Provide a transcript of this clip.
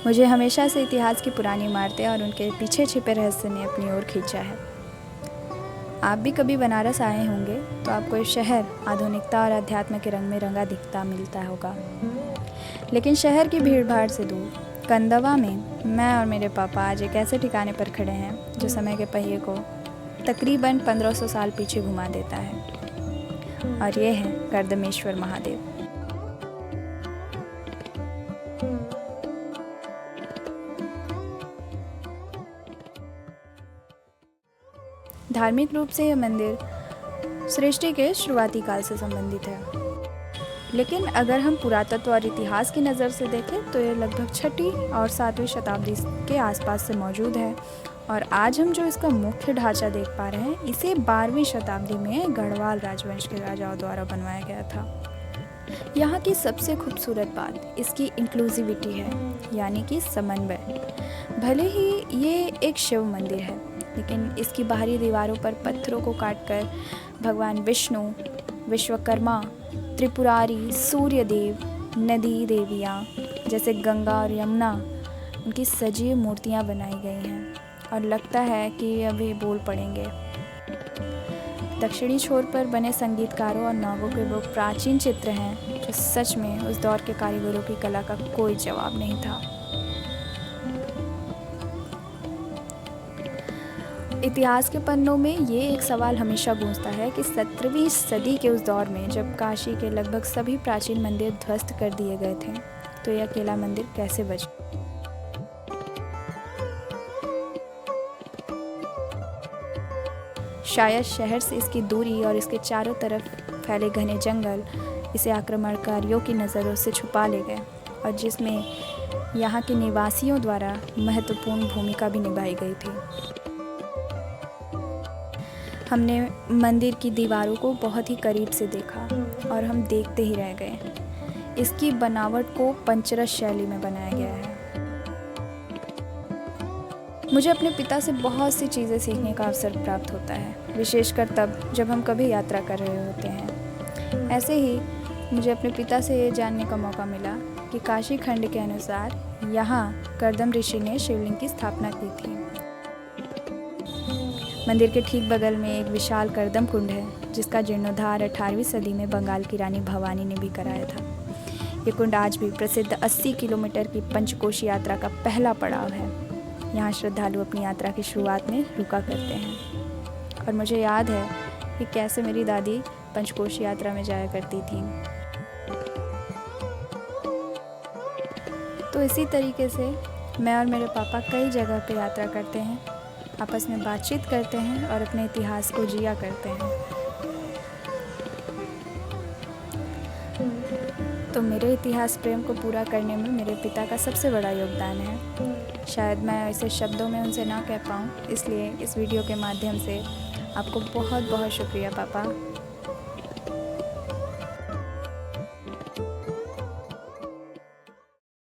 मुझे हमेशा से इतिहास की पुरानी इमारतें और उनके पीछे छिपे रहस्य ने अपनी ओर खींचा है। आप भी कभी बनारस आए होंगे तो आपको ये शहर आधुनिकता और अध्यात्म के रंग में रंगा दिखता मिलता होगा, लेकिन शहर की भीड़-भाड़ से दूर कंदवा में मैं और मेरे पापा आज एक ऐसे ठिकाने पर खड़े हैं जो समय के पहिए को तकरीबन 1500 साल पीछे घुमा देता है, और ये है कर्दमेश्वर महादेव। धार्मिक रूप से यह मंदिर सृष्टि के शुरुआती काल से संबंधित है, लेकिन अगर हम पुरातत्व और इतिहास की नज़र से देखें तो यह लगभग 6वीं और 7वीं शताब्दी के आसपास से मौजूद है, और आज हम जो इसका मुख्य ढांचा देख पा रहे हैं इसे 12वीं शताब्दी में गढ़वाल राजवंश के राजाओं द्वारा बनवाया गया था। यहाँ की सबसे खूबसूरत बात इसकी इंक्लूसिविटी है, यानी कि समन्वय। भले ही ये एक शिव मंदिर है, लेकिन इसकी बाहरी दीवारों पर पत्थरों को काटकर भगवान विष्णु, विश्वकर्मा, त्रिपुरारी, सूर्यदेव, नदी देवियाँ जैसे गंगा और यमुना, उनकी सजीव मूर्तियाँ बनाई गई हैं और लगता है कि ये अभी बोल पड़ेंगे। दक्षिणी छोर पर बने संगीतकारों और नागों के वो प्राचीन चित्र हैं जो सच में उस दौर के कारीगरों की कला का कोई जवाब नहीं था। इतिहास के पन्नों में ये एक सवाल हमेशा गूंजता है कि 17वीं सदी के उस दौर में जब काशी के लगभग सभी प्राचीन मंदिर ध्वस्त कर दिए गए थे, तो यह अकेला मंदिर कैसे बचा। शायद शहर से इसकी दूरी और इसके चारों तरफ फैले घने जंगल इसे आक्रमणकारियों की नज़रों से छुपा ले गए, और जिसमें यहाँ के निवासियों द्वारा महत्वपूर्ण भूमिका भी निभाई गई थी। हमने मंदिर की दीवारों को बहुत ही करीब से देखा और हम देखते ही रह गए। इसकी बनावट को पंचरस शैली में बनाया गया है। मुझे अपने पिता से बहुत सी चीज़ें सीखने का अवसर प्राप्त होता है, विशेषकर तब जब हम कभी यात्रा कर रहे होते हैं। ऐसे ही मुझे अपने पिता से ये जानने का मौका मिला कि काशी खंड के अनुसार यहाँ कर्दम ऋषि ने शिवलिंग की स्थापना की थी। मंदिर के ठीक बगल में एक विशाल कर्दम कुंड है, जिसका जीर्णोद्धार 18वीं सदी में बंगाल की रानी भवानी ने भी कराया था। ये कुंड आज भी प्रसिद्ध 80 किलोमीटर की पंचकोशी यात्रा का पहला पड़ाव है। यहाँ श्रद्धालु अपनी यात्रा की शुरुआत में रुका करते हैं, और मुझे याद है कि कैसे मेरी दादी पंचकोशी यात्रा में जाया करती थी। तो इसी तरीके से मैं और मेरे पापा कई जगह पे यात्रा करते हैं, आपस में बातचीत करते हैं और अपने इतिहास को जिया करते हैं। तो मेरे इतिहास प्रेम को पूरा करने में मेरे पिता का सबसे बड़ा योगदान है। शायद मैं इसे शब्दों में उनसे ना कह पाऊँ, इसलिए इस वीडियो के माध्यम से आपको बहुत बहुत शुक्रिया पापा।